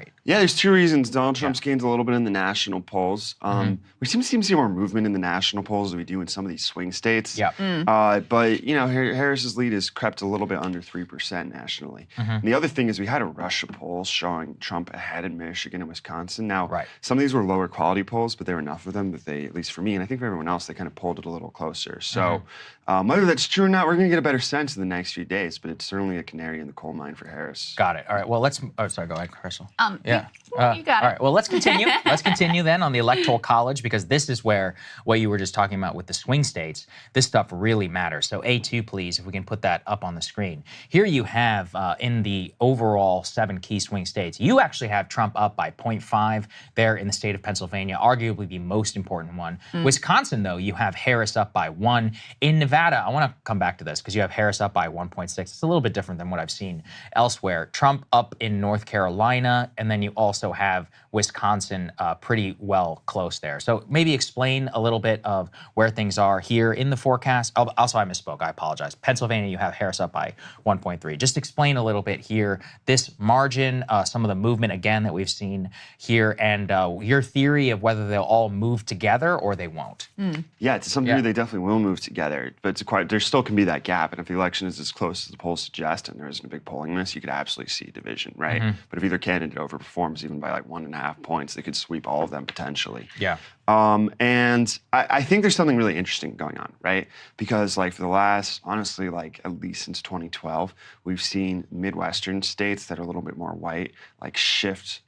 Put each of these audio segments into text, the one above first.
great? Yeah, there's two reasons. Donald Trump's gained a little bit in the national polls. We seem to see more movement in the national polls than we do in some of these swing states. Yeah. But, you know, Harris's lead has crept a little bit under 3% nationally. And the other thing is we had a rush of polls showing Trump ahead in Michigan and Wisconsin. Now, some of these were lower quality polls, but there were enough of them that they, at least for me, and I think for everyone else, they kind of pulled it a little closer. So whether that's true or not, we're going to get a better sense in the next few days, but it's certainly a canary in the coal mine for Harris. Got it. All right. Well, let's. Oh, sorry. Go ahead, Crystal. You got it. All right. Well, let's continue. Let's continue then on the Electoral College, because this is where what you were just talking about with the swing states, this stuff really matters. So A2, please, if we can put that up on the screen. Here you have in the overall 7 key swing states, you actually have Trump up by 0.5 there in the state of Pennsylvania, arguably the most important one. Wisconsin, though, you have Harris up by 1. In Nevada, I want to come back to this because you have Harris up by 1.6. It's a little bit different than what I've seen elsewhere. Trump up in North Carolina, and then you also have Wisconsin pretty well close there. So maybe explain a little bit of where things are here in the forecast. Also, I misspoke. I apologize. Pennsylvania, you have Harris up by 1.3. Just explain a little bit here, this margin, some of the movement, again, that we've seen here, and your theory of whether they'll all move together or they won't. Yeah, to some degree, they definitely will move together, but there still can be that gap. And if the election is as close as the polls suggest and there isn't a big polling miss, you could absolutely see division, right? But if either candidate overperforms even by like 1.5 points, they could sweep all of them potentially. Yeah. And I think there's something really interesting going on, right? Because like for the last, honestly, like at least since 2012, we've seen Midwestern states that are a little bit more white, like shift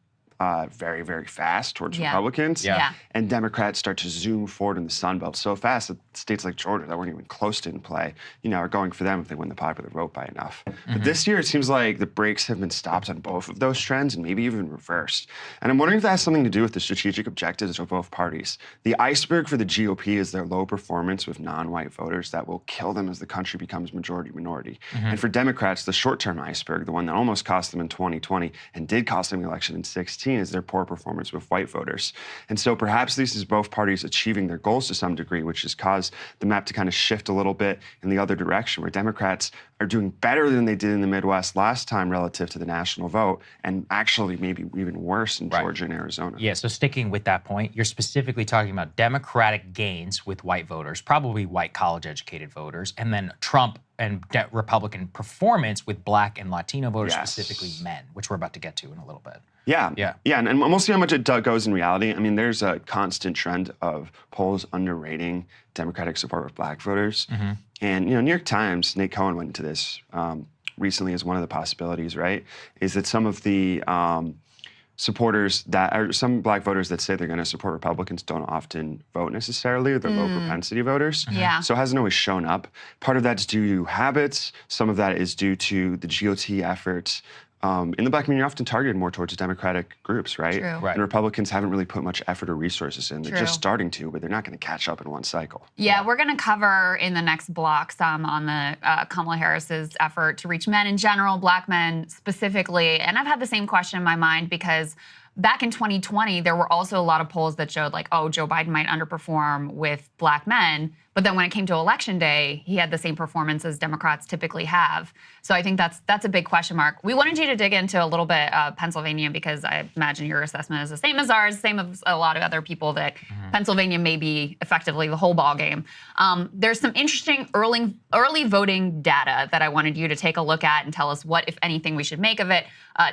very, very fast towards Republicans. And Democrats start to zoom forward in the Sun Belt so fast that states like Georgia that weren't even close to in play, you know, are going for them if they win the popular vote by enough. But this year, it seems like the brakes have been stopped on both of those trends and maybe even reversed. And I'm wondering if that has something to do with the strategic objectives of both parties. The iceberg for the GOP is their low performance with non-white voters that will kill them as the country becomes majority-minority. And for Democrats, the short-term iceberg, the one that almost cost them in 2020 and did cost them the election in 2016, is their poor performance with white voters. And so perhaps this is both parties achieving their goals to some degree, which has caused the map to kind of shift a little bit in the other direction, where Democrats are doing better than they did in the Midwest last time relative to the national vote, and actually maybe even worse in Georgia and Arizona. Yeah, so sticking with that point, you're specifically talking about Democratic gains with white voters, probably white college-educated voters, and then Trump and Republican performance with Black and Latino voters, specifically men, which we're about to get to in a little bit. Yeah, and we'll see how much it goes in reality. I mean, there's a constant trend of polls underrating Democratic support with Black voters. And, you know, New York Times, Nate Cohen went into this recently as one of the possibilities, right? Is that some of the supporters that are some Black voters that say they're going to support Republicans don't often vote necessarily, or they're low propensity voters. So it hasn't always shown up. Part of that's due to habits. Some of that is due to the GOP efforts. In the Black community, often targeted more towards Democratic groups, right? And Republicans haven't really put much effort or resources in. They're just starting to, but they're not going to catch up in one cycle. Yeah, we're going to cover in the next block some on the Kamala Harris's effort to reach men in general, Black men specifically. And I've had the same question in my mind because back in 2020, there were also a lot of polls that showed like, oh, Joe Biden might underperform with Black men. But then when it came to Election Day, he had the same performance as Democrats typically have. So I think that's a big question mark. We wanted you to dig into a little bit of Pennsylvania because I imagine your assessment is the same as ours, same as a lot of other people, that Pennsylvania may be effectively the whole ball game. There's some interesting early voting data that I wanted you to take a look at and tell us what, if anything, we should make of it.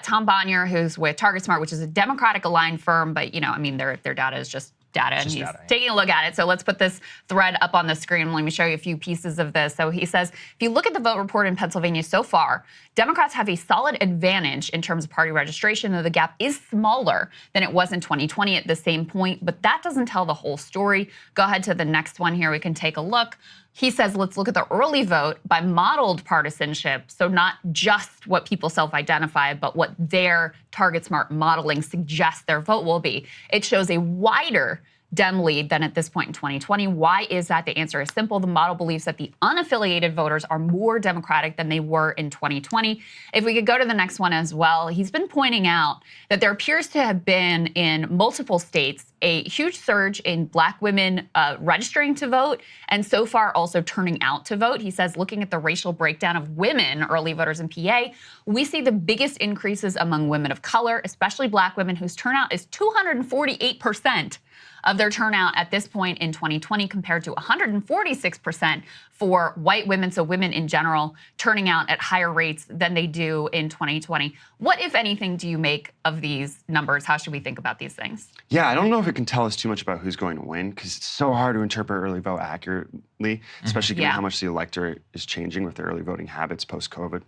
Tom Bonnier, who's with TargetSmart, which is a Democratic-aligned firm, but, you know, I mean, their data is just data, and he's taking a look at it. So let's put this thread up on the screen. Let me show you a few pieces of this. So he says, if you look at the vote report in Pennsylvania so far, Democrats have a solid advantage in terms of party registration, though the gap is smaller than it was in 2020 at the same point, but that doesn't tell the whole story. Go ahead to the next one here. We can take a look. He says, let's look at the early vote by modeled partisanship. So not just what people self-identify, but what their TargetSmart modeling suggests their vote will be. It shows a wider Dem lead than at this point in 2020. Why is that? The answer is simple. The model believes that the unaffiliated voters are more Democratic than they were in 2020. If we could go to the next one as well, he's been pointing out that there appears to have been in multiple states a huge surge in Black women registering to vote, and so far also turning out to vote. He says, looking at the racial breakdown of women early voters in PA, we see the biggest increases among women of color, especially Black women, whose turnout is 248% of their turnout at this point in 2020 compared to 146% for white women, so women in general turning out at higher rates than they do in 2020. What, if anything, do you make of these numbers? How should we think about these things? Yeah, I don't know if it can tell us too much about who's going to win because it's so hard to interpret early vote accurately, especially given how much the electorate is changing with their early voting habits post-COVID.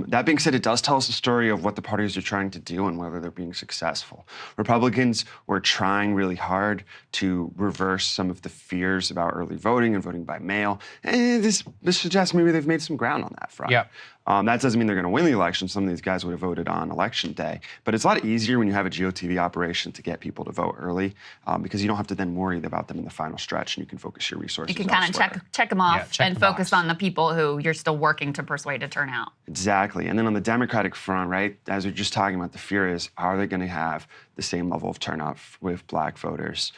That being said, it does tell us a story of what the parties are trying to do and whether they're being successful. Republicans were trying really hard to reverse some of the fears about early voting and voting by mail. And this suggests maybe they've made some ground on that front. Yep. That doesn't mean they're going to win the election. Some of these guys would have voted on election day. But it's a lot easier when you have a GOTV operation to get people to vote early because you don't have to then worry about them in the final stretch and you can focus your resources You can kind of check them off and focus on the people who you're still working to persuade to turn out. Exactly. And then on the Democratic front, right, as we're just talking about, the fear is, are they going to have the same level of turnout with Black voters?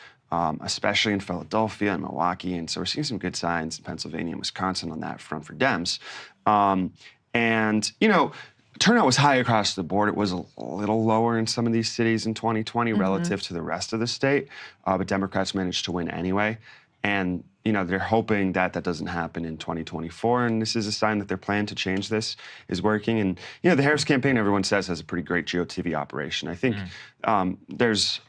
Especially in Philadelphia and Milwaukee. And so we're seeing some good signs in Pennsylvania and Wisconsin on that front for Dems. And, you know, turnout was high across the board. It was a little lower in some of these cities in 2020 relative to the rest of the state, but Democrats managed to win anyway. And, you know, they're hoping that that doesn't happen in 2024, and this is a sign that their plan to change this is working. And, you know, the Harris campaign, everyone says, has a pretty great GOTV operation. I think there's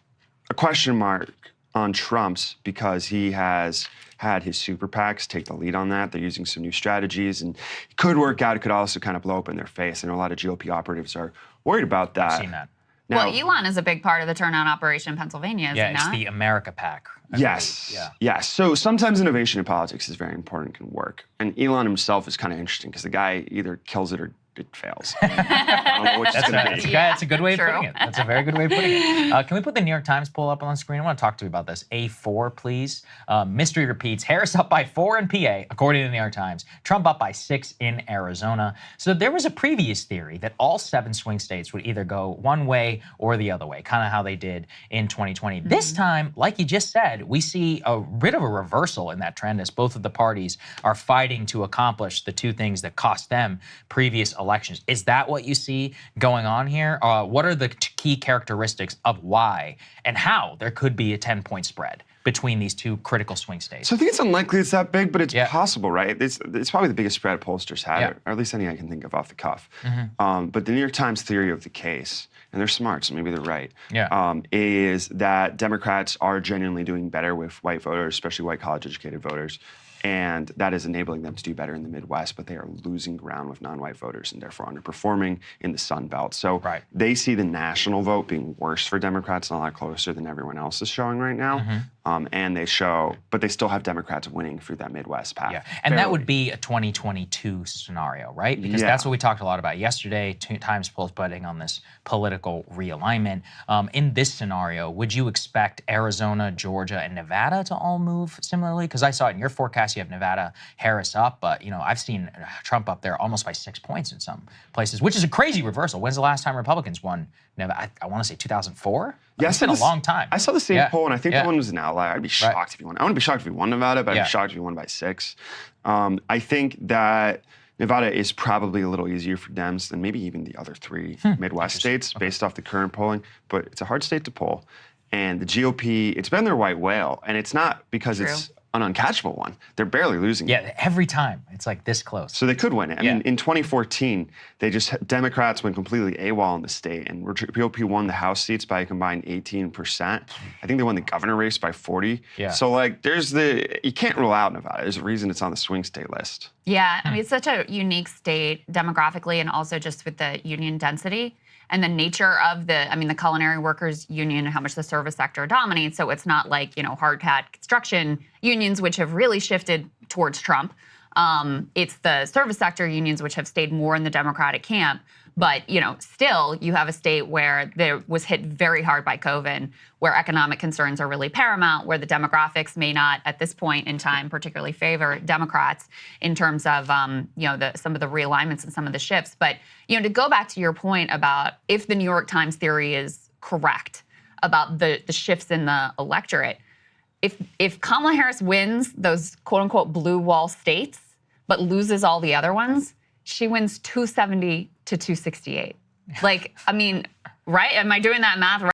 a question mark on Trump's because he has had his super PACs take the lead on that. They're using some new strategies, and it could work out. It could also kind of blow up in their face. I know a lot of GOP operatives are worried about that. I've seen that. Now, well, Elon is a big part of the turnout operation in Pennsylvania, is he it's not? the America PAC. Yes. Yes. So sometimes innovation in politics is very important, can work. And Elon himself is kind of interesting because the guy either kills it or it fails. I don't know which it's going to be. That's a good way of putting it. That's a very good way of putting it. Can we put the New York Times poll up on the screen? I want to talk to you about this. A4, please. Mystery repeats. Harris up by 4 in PA, according to the New York Times. Trump up by 6 in Arizona. So there was a previous theory that all 7 swing states would either go one way or the other way, kind of how they did in 2020. This time, like you just said, we see a bit of a reversal in that trend as both of the parties are fighting to accomplish the two things that cost them previous elections. Is that what you see going on here? What are the key characteristics of why and how there could be a 10-point spread between these two critical swing states? So I think it's unlikely it's that big, but it's possible, right? It's probably the biggest spread pollsters had, or at least any I can think of off the cuff. But the New York Times theory of the case, and they're smart, so maybe they're right, is that Democrats are genuinely doing better with white voters, especially white college-educated voters. And that is enabling them to do better in the Midwest, but they are losing ground with non-white voters and therefore underperforming in the Sun Belt. So they see the national vote being worse for Democrats and a lot closer than everyone else is showing right now. And they show, but they still have Democrats winning through that Midwest path. Yeah, and that would be a 2022 scenario, right? Because that's what we talked a lot about yesterday. Times polls betting on this political realignment. In this scenario, would you expect Arizona, Georgia, and Nevada to all move similarly? Because I saw it in your forecast. You have Nevada, Harris up, but you know I've seen Trump up there almost by 6 points in some places, which is a crazy reversal. When's the last time Republicans won Nevada? I want to say 2004. Yeah, it's been a long time. I saw the same poll, and I think that one was an outlier. I'd be shocked if he won. I wouldn't be shocked if he won Nevada, but I'd be shocked if he won by 6. I think that Nevada is probably a little easier for Dems than maybe even the other 3 Midwest states based off the current polling, but it's a hard state to poll. And the GOP, it's been their white whale, and it's not because it's an uncatchable one. They're barely losing it. Yeah, every time. It's like this close. So they could win it. I mean, in 2014, Democrats went completely AWOL in the state, and GOP won the House seats by a combined 18%. I think they won the governor race by 40. So like, you can't rule out Nevada. There's a reason it's on the swing state list. Yeah, I mean, it's such a unique state demographically and also just with the union density and the nature of the culinary workers union, how much the service sector dominates. So it's not like, you know, hard hat construction unions, which have really shifted towards Trump. It's the service sector unions, which have stayed more in the Democratic camp. But, you know, still you have a state where there was hit very hard by COVID, where economic concerns are really paramount, where the demographics may not at this point in time particularly favor Democrats in terms of, you know, some of the realignments and some of the shifts. But, you know, to go back to your point about if the New York Times theory is correct, about the shifts in the electorate. If Kamala Harris wins those quote unquote blue wall states, but loses all the other ones, she wins 270 to 268. Like, I mean, right? Am I doing that math right?